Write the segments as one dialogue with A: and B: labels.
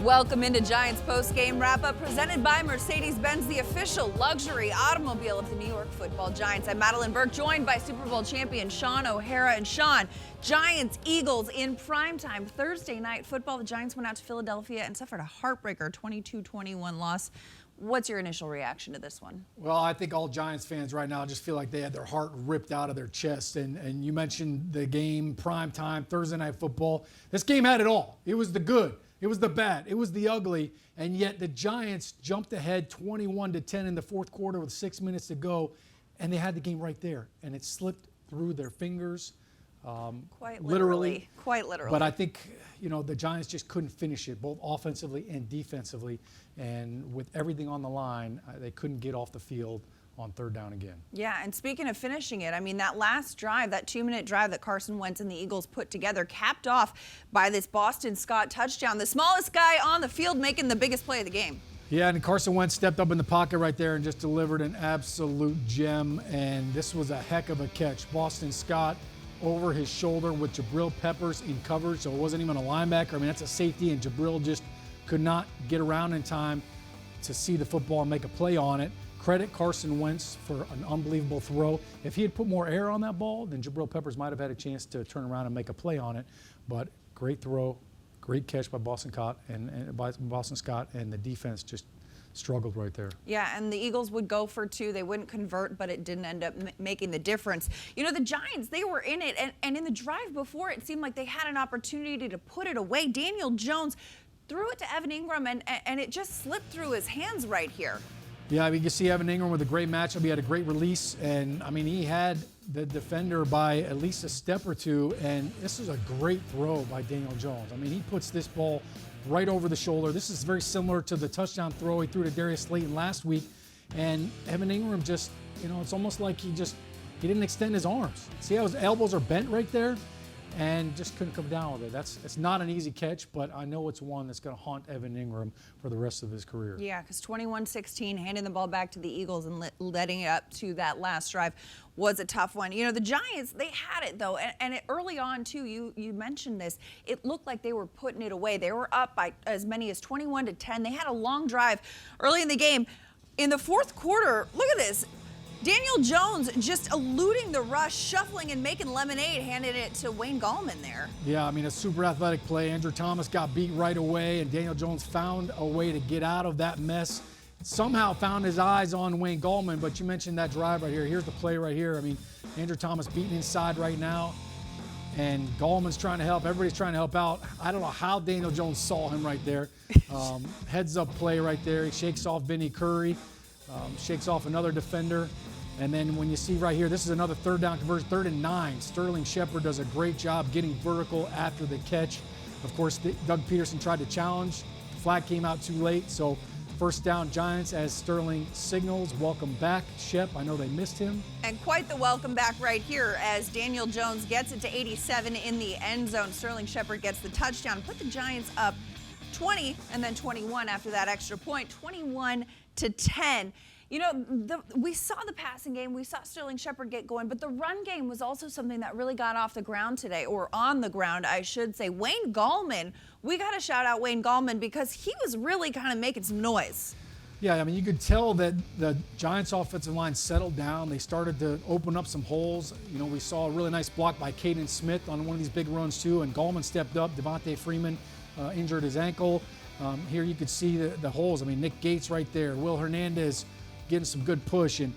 A: Welcome into Giants post-game wrap-up presented by Mercedes-Benz, the official luxury automobile of the New York Football Giants. I'm Madelyn Burke, joined by Super Bowl champion Shaun O'Hara. And Shaun, Giants, Eagles in primetime Thursday night football. The Giants went out to Philadelphia and suffered a heartbreaker 22-21 loss. What's your initial reaction to this one?
B: Well, I think all Giants fans right now just feel like they had their heart ripped out of their chest. And you mentioned the game, primetime, Thursday night football. This game had it all. It was the good. It was the bad. It was the ugly. And yet the Giants jumped ahead 21-10 in the fourth quarter with 6 minutes to go. And they had the game right there. And it slipped through their fingers.
A: Quite literally.
B: But I think, the Giants just couldn't finish it, both offensively and defensively. And with everything on the line, they couldn't get off the field on third down again.
A: Yeah, and speaking of finishing it, I mean, that last drive, that 2-minute drive that Carson Wentz and the Eagles put together, capped off by this Boston Scott touchdown. The smallest guy on the field making the biggest play of the game.
B: Yeah, and Carson Wentz stepped up in the pocket right there and just delivered an absolute gem. And this was a heck of a catch. Boston Scott over his shoulder with Jabril Peppers in coverage, so it wasn't even a linebacker. I mean, that's a safety, and Jabril just could not get around in time to see the football and make a play on it. Credit Carson Wentz for an unbelievable throw. If he had put more air on that ball, then Jabril Peppers might have had a chance to turn around and make a play on it. But great throw, great catch by Boston Scott, and the defense just struggled right there.
A: Yeah, and the Eagles would go for two. They wouldn't convert, but it didn't end up making the difference. The Giants, they were in it, and in the drive before, it seemed like they had an opportunity to put it away. Daniel Jones threw it to Evan Engram, and it just slipped through his hands right here.
B: Yeah, I mean, you see Evan Engram with a great matchup. He had a great release, and, I mean, he had the defender by at least a step or two, and this is a great throw by Daniel Jones. I mean, he puts this ball right over the shoulder. This is very similar to the touchdown throw he threw to Darius Slayton last week, and Evan Engram just, it's almost like he didn't extend his arms. See how his elbows are bent right there? And just couldn't come down with it. It's not an easy catch, but I know it's one that's going to haunt Evan Engram for the rest of his career.
A: Yeah, because 21-16, handing the ball back to the Eagles and letting it up to that last drive was a tough one. The Giants, they had it, though, and early on, too, you mentioned this, it looked like they were putting it away. They were up by as many as 21-10. They had a long drive early in the game. In the fourth quarter, look at this. Daniel Jones just eluding the rush, shuffling and making lemonade, handed it to Wayne Gallman there.
B: Yeah, I mean, a super athletic play. Andrew Thomas got beat right away, and Daniel Jones found a way to get out of that mess. Somehow found his eyes on Wayne Gallman, but you mentioned that drive right here. Here's the play right here. I mean, Andrew Thomas beaten inside right now, and Gallman's trying to help. Everybody's trying to help out. I don't know how Daniel Jones saw him right there. Heads-up play right there. He shakes off Vinny Curry, shakes off another defender. And then when you see right here, this is another third down conversion, 3rd and 9. Sterling Shepard does a great job getting vertical after the catch. Of course, Doug Peterson tried to challenge. The flag came out too late, so first down Giants as Sterling signals. Welcome back, Shep. I know they missed him.
A: And quite the welcome back right here as Daniel Jones gets it to 87 in the end zone. Sterling Shepard gets the touchdown, put the Giants up 20 and then 21 after that extra point, 21-10. We saw the passing game. We saw Sterling Shepard get going, but the run game was also something that really got off the ground today, or on the ground, I should say. Wayne Gallman, we got to shout out Wayne Gallman because he was really kind of making some noise.
B: Yeah, I mean, you could tell that the Giants' offensive line settled down. They started to open up some holes. We saw a really nice block by Caden Smith on one of these big runs, too, and Gallman stepped up. Devontae Freeman injured his ankle. Here you could see the holes. I mean, Nick Gates right there, Will Hernandez getting some good push, and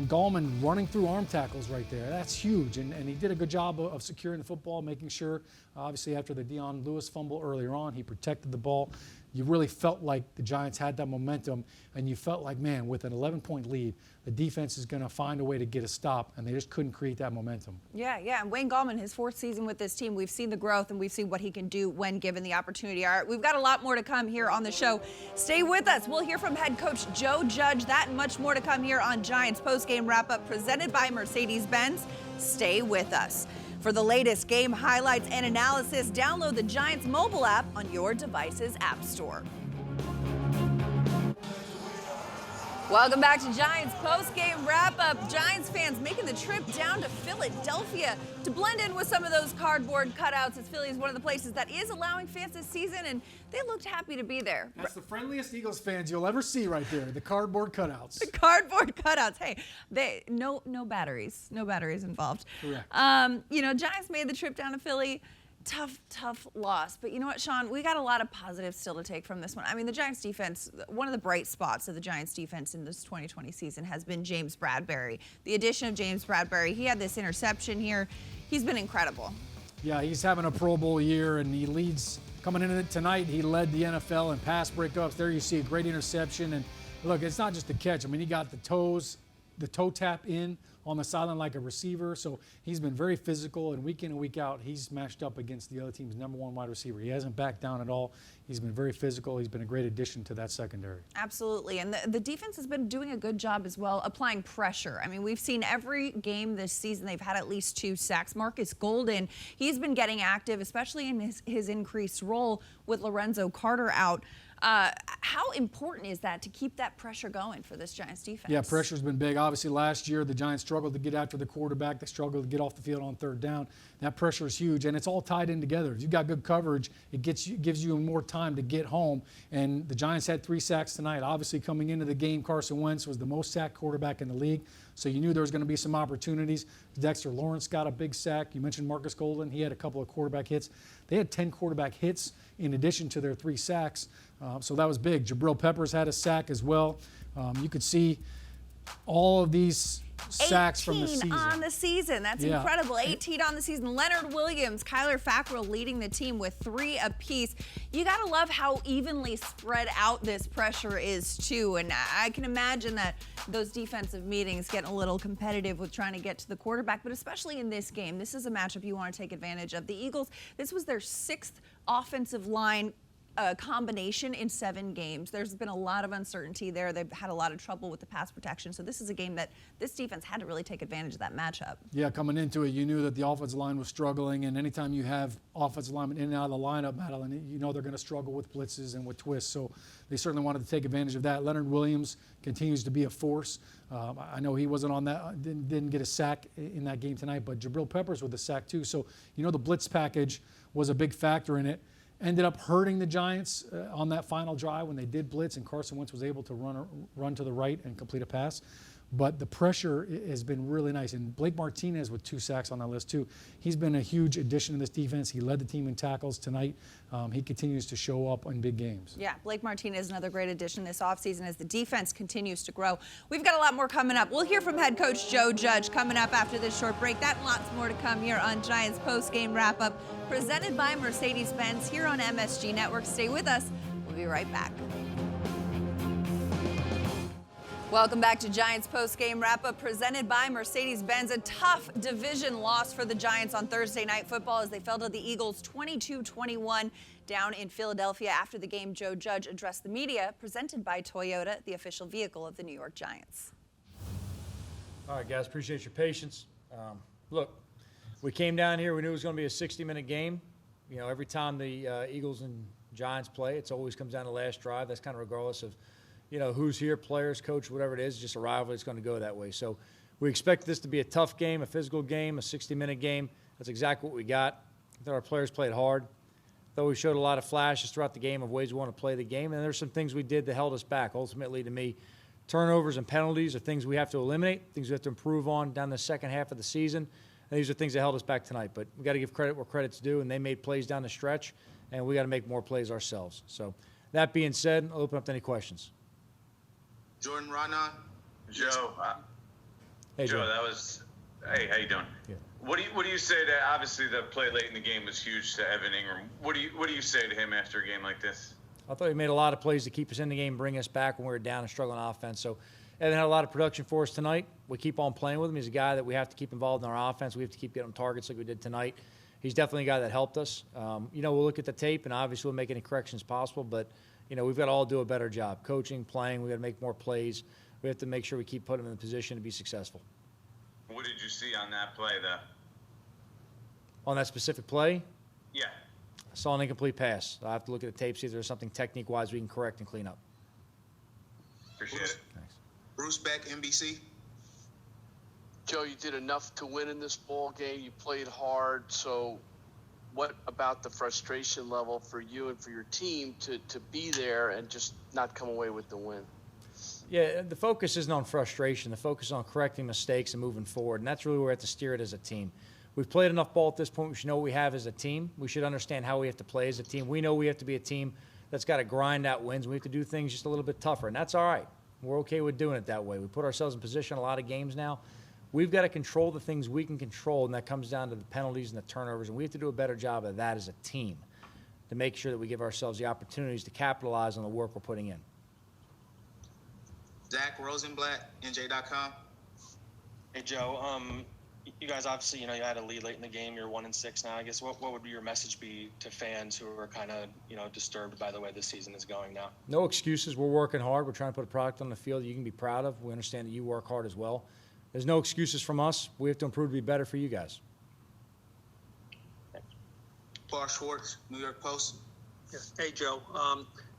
B: Gallman running through arm tackles right there. That's huge, and he did a good job of securing the football, making sure, obviously after the Dion Lewis fumble earlier on, he protected the ball. You really felt like the Giants had that momentum, and you felt like, man, with an 11-point lead, the defense is going to find a way to get a stop, and they just couldn't create that momentum.
A: Yeah, and Wayne Gallman, his 4th season with this team, we've seen the growth, and we've seen what he can do when given the opportunity. All right, we've got a lot more to come here on the show. Stay with us. We'll hear from head coach Joe Judge. That and much more to come here on Giants Postgame Wrap-Up presented by Mercedes-Benz. Stay with us. For the latest game highlights and analysis, download the Giants mobile app on your device's app store. Welcome back to Giants post-game wrap-up. Giants fans making the trip down to Philadelphia to blend in with some of those cardboard cutouts, as Philly is one of the places that is allowing fans this season, and they looked happy to be there.
B: That's the friendliest Eagles fans you'll ever see right there, the cardboard cutouts.
A: The cardboard cutouts. Hey, no batteries. No batteries involved.
B: Correct.
A: Giants made the trip down to Philly. Tough loss. But you know what, Shaun? We got a lot of positives still to take from this one. I mean, the Giants defense, one of the bright spots of the Giants defense in this 2020 season has been James Bradberry. The addition of James Bradberry, he had this interception here. He's been incredible. Yeah,
B: he's having a Pro Bowl year, and he leads, coming into it tonight, he led the NFL in pass breakups. There you see a great interception. And look, it's not just the catch. I mean, he got the toe tap in on the sideline like a receiver. So he's been very physical, and week in and week out, he's matched up against the other team's #1 wide receiver. He hasn't backed down at all. He's been very physical. He's been a great addition to that secondary.
A: Absolutely. And the defense has been doing a good job as well, applying pressure. I mean, we've seen every game this season, they've had at least 2 sacks. Marcus Golden, he's been getting active, especially in his increased role with Lorenzo Carter out. How important is that to keep that pressure going for this Giants defense?
B: Yeah, pressure's been big. Obviously, last year, the Giants struggled to get after the quarterback. They struggled to get off the field on 3rd down. That pressure is huge, and it's all tied in together. If you've got good coverage, it gives you more time to get home. And the Giants had 3 sacks tonight. Obviously, coming into the game, Carson Wentz was the most sacked quarterback in the league, so you knew there was going to be some opportunities. Dexter Lawrence got a big sack. You mentioned Marcus Golden. He had a couple of quarterback hits. They had 10 quarterback hits in addition to their 3 sacks. So that was big. Jabril Peppers had a sack as well. You could see all of these sacks from the season.
A: 18 on the season. That's incredible. 18 on the season. Leonard Williams, Kyler Fackrell leading the team with 3 apiece. You got to love how evenly spread out this pressure is, too. And I can imagine that those defensive meetings getting a little competitive with trying to get to the quarterback, but especially in this game, this is a matchup you want to take advantage of. The Eagles, this was their 6th offensive line combination in 7 games. There's been a lot of uncertainty there. They've had a lot of trouble with the pass protection. So this is a game that this defense had to really take advantage of that matchup.
B: Yeah, coming into it, you knew that the offensive line was struggling, and anytime you have offensive linemen in and out of the lineup, Madelyn, you know they're going to struggle with blitzes and with twists. So they certainly wanted to take advantage of that. Leonard Williams continues to be a force. I know he wasn't on that, didn't get a sack in that game tonight, but Jabril Peppers with a sack too. So you know the blitz package was a big factor in it. Ended up hurting the Giants on that final drive when they did blitz, and Carson Wentz was able to run to the right and complete a pass. But the pressure has been really nice. And Blake Martinez with 2 sacks on that list too. He's been a huge addition to this defense. He led the team in tackles tonight. He continues to show up in big games.
A: Yeah, Blake Martinez, another great addition this offseason as the defense continues to grow. We've got a lot more coming up. We'll hear from head coach Joe Judge coming up after this short break. That and lots more to come here on Giants post-game wrap-up, presented by Mercedes-Benz here on MSG Network. Stay with us. We'll be right back. Welcome back to Giants post-game wrap-up presented by Mercedes-Benz. A tough division loss for the Giants on Thursday Night Football as they fell to the Eagles 22-21 down in Philadelphia. After the game, Joe Judge addressed the media, presented by Toyota, the official vehicle of the New York Giants.
C: All right, guys, appreciate your patience. Look, we came down here. We knew it was going to be a 60-minute game. You know, every time the Eagles and Giants play, it always comes down to the last drive. That's kind of regardless of who's here, players, coach, whatever it is, just a rivalry. It's going to go that way. So we expect this to be a tough game, a physical game, a 60-minute game. That's exactly what we got. I thought our players played hard. I thought we showed a lot of flashes throughout the game of ways we want to play the game. And there's some things we did that held us back. Ultimately, to me, turnovers and penalties are things we have to eliminate, things we have to improve on down the second half of the season. And these are things that held us back tonight. But we got to give credit where credit's due, and they made plays down the stretch, and we got to make more plays ourselves. So that being said, I'll open up to any questions.
D: Jordan Rana.
E: Joe.
C: Hey,
E: Joe, that was. Hey, how you doing?
C: Yeah.
E: What do you say to? Obviously, the play late in the game was huge to Evan Engram. What do you say to him after a game like this?
C: I thought he made a lot of plays to keep us in the game, bring us back when we were down and struggling on offense. So Evan had a lot of production for us tonight. We keep on playing with him. He's a guy that we have to keep involved in our offense. We have to keep getting him targets like we did tonight. He's definitely a guy that helped us. We'll look at the tape, and obviously we'll make any corrections possible, but we've got to all do a better job. Coaching, playing, we've got to make more plays. We have to make sure we keep putting him in a position to be successful.
E: What did you see on that play, though?
C: On that specific play?
E: Yeah.
C: I saw an incomplete pass. I have to look at the tape, see if there's something technique-wise we can correct and clean up.
E: Appreciate it.
C: Thanks.
D: Bruce Beck, NBC.
F: Joe, you did enough to win in this ball game. You played hard. So what about the frustration level for you and for your team to be there and just not come away with the win?
C: Yeah, the focus isn't on frustration. The focus is on correcting mistakes and moving forward, and that's really where we have to steer it as a team. We've played enough ball at this point. We should know what we have as a team. We should understand how we have to play as a team. We know we have to be a team that's got to grind out wins. We have to do things just a little bit tougher, and that's all right. We're okay with doing it that way. We put ourselves in position a lot of games now. We've got to control the things we can control, and that comes down to the penalties and the turnovers, and we have to do a better job of that as a team to make sure that we give ourselves the opportunities to capitalize on the work we're putting in.
D: Zach Rosenblatt, NJ.com.
G: Hey, Joe. You guys obviously, you had a lead late in the game. You're 1-6 now. I guess what would your message be to fans who are kind of, disturbed by the way this season is going now?
C: No excuses. We're working hard. We're trying to put a product on the field you can be proud of. We understand that you work hard as well. There's no excuses from us. We have to improve to be better for you guys.
D: Paul Schwartz, New York Post.
H: Yes. Hey, Joe.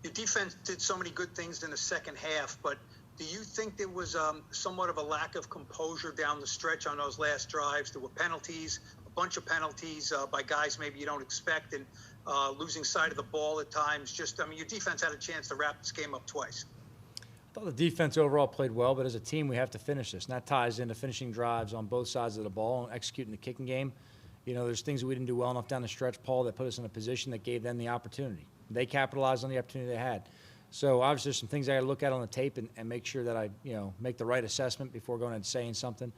H: Your defense did so many good things in the second half, but do you think there was somewhat of a lack of composure down the stretch on those last drives? There were penalties, a bunch of penalties by guys maybe you don't expect, and losing sight of the ball at times. Your defense had a chance to wrap this game up twice.
C: I thought the defense overall played well, but as a team, we have to finish this. And that ties into finishing drives on both sides of the ball and executing the kicking game. There's things that we didn't do well enough down the stretch, Paul, that put us in a position that gave them the opportunity. They capitalized on the opportunity they had. So obviously there's some things I got to look at on the tape and make sure that I, make the right assessment before going and saying something.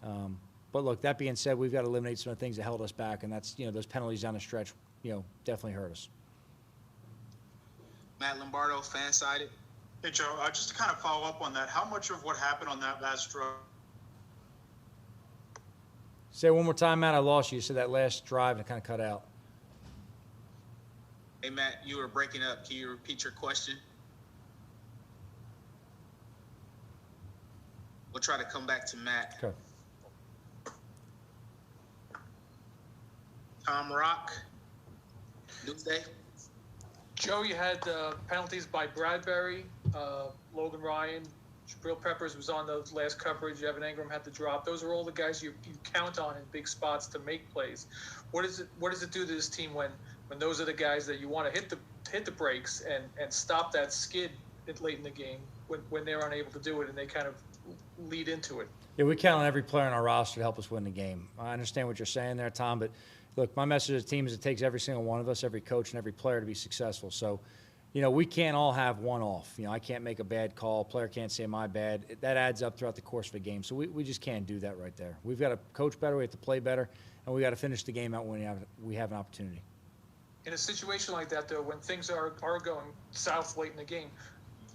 C: But look, that being said, we've got to eliminate some of the things that held us back, and that's, those penalties down the stretch, definitely hurt us.
D: Matt Lombardo, fan-sided.
I: Hey, Joe, just to kind of follow up on that, how much of what happened on that last drive?
C: Say it one more time, Matt. I lost you. You said that last drive and it kind of cut out.
D: Hey, Matt, you were breaking up. Can you repeat your question? We'll try to come back to Matt.
C: Okay.
D: Tom Rock, Newsday.
J: Joe, you had penalties by Bradbury, Logan Ryan, Jabril Peppers was on the last coverage. Evan Engram had the drop. Those are all the guys you count on in big spots to make plays. What does it do to this team when those are the guys that you want to hit the brakes and stop that skid late in the game when they're unable to do it and they kind of lead into it?
C: Yeah, we count on every player on our roster to help us win the game. I understand what you're saying there, Tom, but look, my message to the team is it takes every single one of us, every coach and every player to be successful. So, we can't all have one off. I can't make a bad call. Player can't say my bad. That adds up throughout the course of a game. So we just can't do that right there. We've got to coach better. We have to play better. And we got to finish the game out when we have an opportunity.
J: In a situation like that, though, when things are going south late in the game,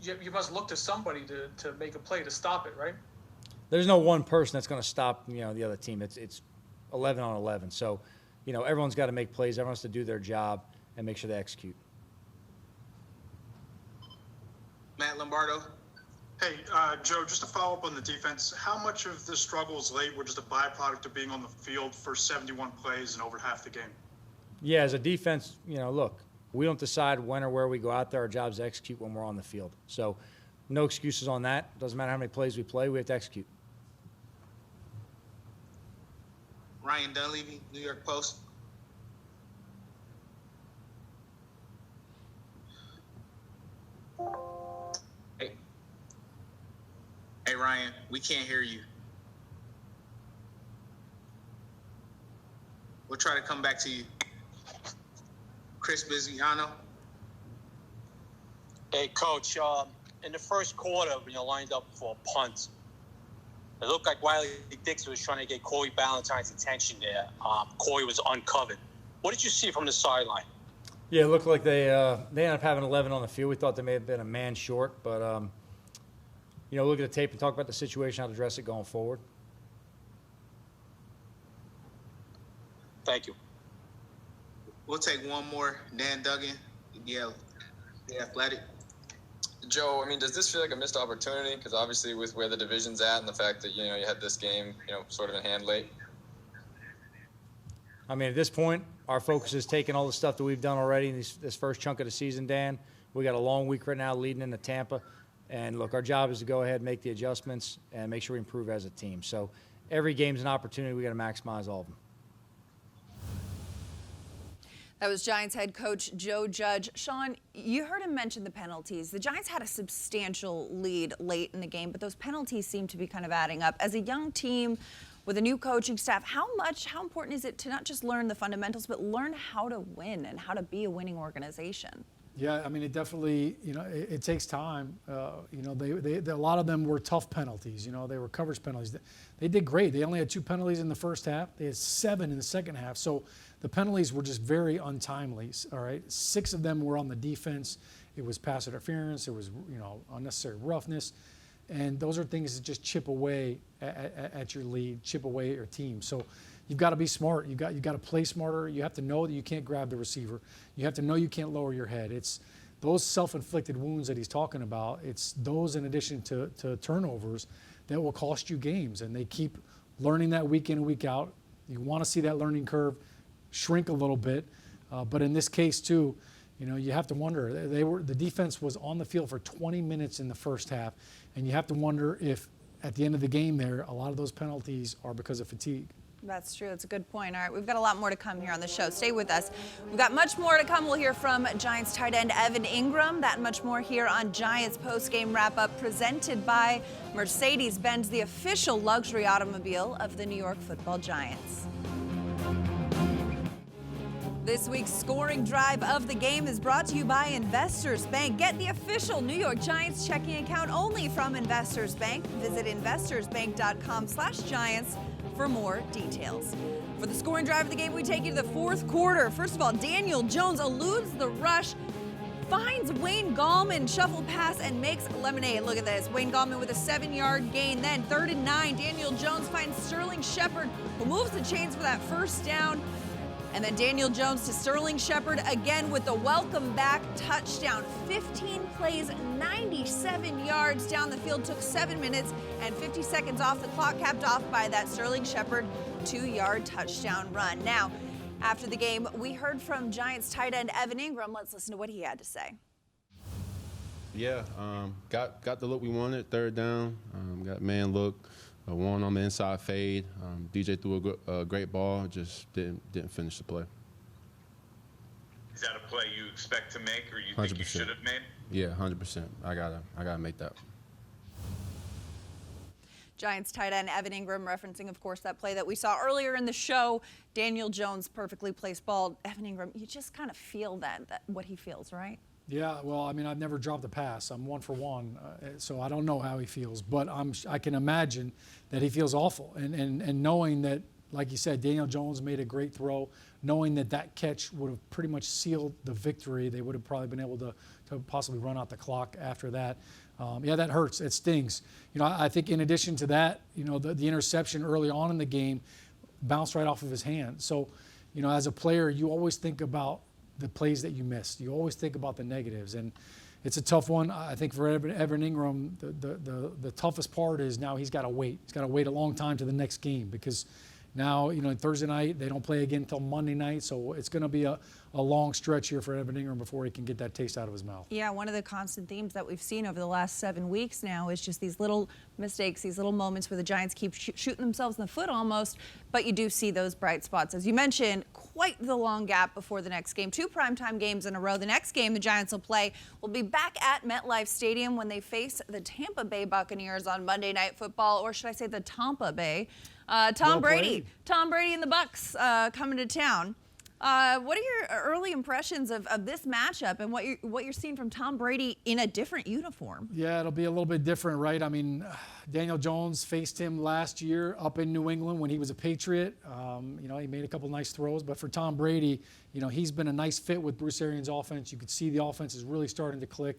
J: you must look to somebody to make a play to stop it, right?
C: There's no one person that's going to stop, the other team. It's 11 on 11. So, everyone's got to make plays. Everyone has to do their job and make sure they execute.
D: Matt Lombardo.
I: Hey, Joe, just to follow up on the defense, how much of the struggles late were just a byproduct of being on the field for 71 plays and over half the game?
C: Yeah, as a defense, look, we don't decide when or where we go out there. Our job is to execute when we're on the field. So no excuses on that. Doesn't matter how many plays we play, we have to execute.
D: Ryan Dunleavy, New York Post. Hey, Ryan, we can't hear you. We'll try to come back to you. Chris Biziano.
K: Hey, Coach, in the first quarter, when you lined up for a punt, it looked like Wiley Dixon was trying to get Corey Ballantyne's attention there. Corey was uncovered. What did you see from the sideline?
C: Yeah, it looked like they ended up having 11 on the field. We thought they may have been a man short, but look at the tape and talk about the situation, how to address it going forward.
K: Thank you.
D: We'll take one more. Dan Duggan, The Athletic.
L: Joe, does this feel like a missed opportunity? Because obviously with where the division's at and the fact that, you had this game, sort of in hand late.
C: At this point, our focus is taking all the stuff that we've done already in this first chunk of the season, Dan. We got a long week right now leading into Tampa. And look, our job is to go ahead and make the adjustments and make sure we improve as a team. So every game's an opportunity. We got to maximize all of them.
A: That was Giants head coach Joe Judge. Shaun, you heard him mention the penalties. The Giants had a substantial lead late in the game, but those penalties seem to be kind of adding up. As a young team with a new coaching staff, how important is it to not just learn the fundamentals, but learn how to win and how to be a winning organization?
B: Yeah, I mean, it definitely, it takes time. A lot of them were tough penalties. They were coverage penalties. They did great. They only had 2 penalties in the first half. They had 7 in the second half. So the penalties were just very untimely. All right, 6 of them were on the defense. It was pass interference. It was, unnecessary roughness. And those are things that just chip away at your lead, chip away at your team. So you've got to be smart. You've got to play smarter. You have to know that you can't grab the receiver. You have to know you can't lower your head. It's those self-inflicted wounds that he's talking about. It's those in addition to turnovers that will cost you games. And they keep learning that week in and week out. You want to see that learning curve shrink a little bit. But in this case, too, you have to wonder. The defense was on the field for 20 minutes in the first half. And you have to wonder if at the end of the game there, a lot of those penalties are because of fatigue.
A: That's true. That's a good point. All right, we've got a lot more to come here on the show. Stay with us. We've got much more to come. We'll hear from Giants tight end Evan Engram. That and much more here on Giants Postgame Wrap-Up, presented by Mercedes-Benz, the official luxury automobile of the New York Football Giants. This week's scoring drive of the game is brought to you by Investors Bank. Get the official New York Giants checking account only from Investors Bank. Visit investorsbank.com/Giants for more details. For the scoring drive of the game, we take you to the fourth quarter. First of all, Daniel Jones eludes the rush, finds Wayne Gallman, shuffle pass, and makes lemonade. Look at this. Wayne Gallman with a 7-yard gain. Then 3rd and 9, Daniel Jones finds Sterling Shepard, who moves the chains for that first down. And then Daniel Jones to Sterling Shepard again with the welcome back touchdown. 15 plays, 97 yards down the field, took 7 minutes and 50 seconds off the clock, capped off by that Sterling Shepard 2-yard touchdown run. Now, after the game, we heard from Giants tight end Evan Engram. Let's listen to what he had to say.
M: Yeah, got the look we wanted, 3rd down, got man look. One on the inside fade. DJ threw a great ball, just didn't finish the play.
E: Is that a play you expect to make, or you think
M: 100%.
E: you should have made?
M: Yeah, 100%. I gotta make that.
A: Giants tight end Evan Engram referencing, of course, that play that we saw earlier in the show. Daniel Jones perfectly placed ball. Evan Engram, you just kind of feel that what he feels, right?
B: Yeah, well, I mean, I've never dropped a pass. I'm 1 for 1, so I don't know how he feels. But I can imagine that he feels awful. And knowing that, like you said, Daniel Jones made a great throw, knowing that catch would have pretty much sealed the victory. They would have probably been able to possibly run out the clock after that. Yeah, that hurts. It stings. I think in addition to that, the interception early on in the game bounced right off of his hand. So, as a player, you always think about the plays that you missed. You always think about the negatives, and it's a tough one. I think for Evan Engram, the toughest part is now he's got to wait. He's got to wait a long time to the next game because now, Thursday night, they don't play again until Monday night, so it's going to be a long stretch here for Evan Engram before he can get that taste out of his mouth.
A: Yeah, one of the constant themes that we've seen over the last 7 weeks now is just these little mistakes, these little moments where the Giants keep shooting themselves in the foot almost, but you do see those bright spots. As you mentioned, quite the long gap before the next game. 2 primetime games in a row. The next game the Giants will play will be back at MetLife Stadium when they face the Tampa Bay Buccaneers on Monday Night Football, or should I say the Tampa Bay. Tom Brady and the Bucs coming to town. What are your early impressions of this matchup and what you're seeing from Tom Brady in a different uniform?
B: Yeah, it'll be a little bit different, right? I mean, Daniel Jones faced him last year up in New England when he was a Patriot. He made a couple nice throws, but for Tom Brady, he's been a nice fit with Bruce Arians' offense. You could see the offense is really starting to click.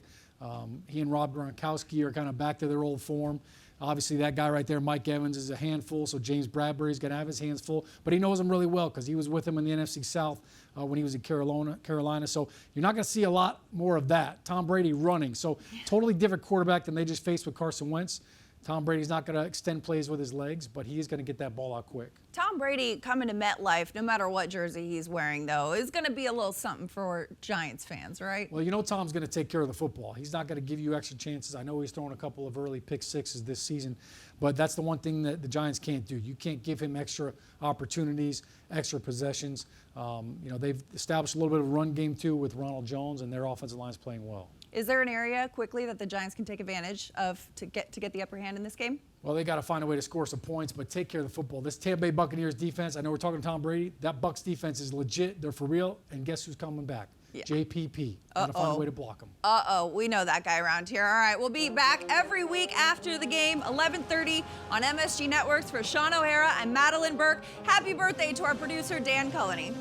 B: He and Rob Gronkowski are kind of back to their old form. Obviously, that guy right there, Mike Evans, is a handful, so James Bradbury's going to have his hands full. But he knows him really well because he was with him in the NFC South when he was in Carolina. So you're not going to see a lot more of that. Tom Brady running. So totally different quarterback than they just faced with Carson Wentz. Tom Brady's not going to extend plays with his legs, but he is going to get that ball out quick.
A: Tom Brady coming to MetLife, no matter what jersey he's wearing, though, is going to be a little something for Giants fans, right?
B: Well, you know Tom's going to take care of the football. He's not going to give you extra chances. I know he's thrown a couple of early pick sixes this season, but that's the one thing that the Giants can't do. You can't give him extra opportunities, extra possessions. They've established a little bit of a run game, too, with Ronald Jones, and their offensive line's playing well.
A: Is there an area quickly that the Giants can take advantage of to get the upper hand in this game?
B: Well, they got to find a way to score some points, but take care of the football. This Tampa Bay Buccaneers defense, I know we're talking to Tom Brady. That Bucs defense is legit. They're for real. And guess who's coming back? Yeah. JPP. Got to find a way to block them.
A: We know that guy around here. All right, we'll be back every week after the game, 11:30 on MSG Networks. For Shaun O'Hara and Madelyn Burke, happy birthday to our producer, Dan Culleny.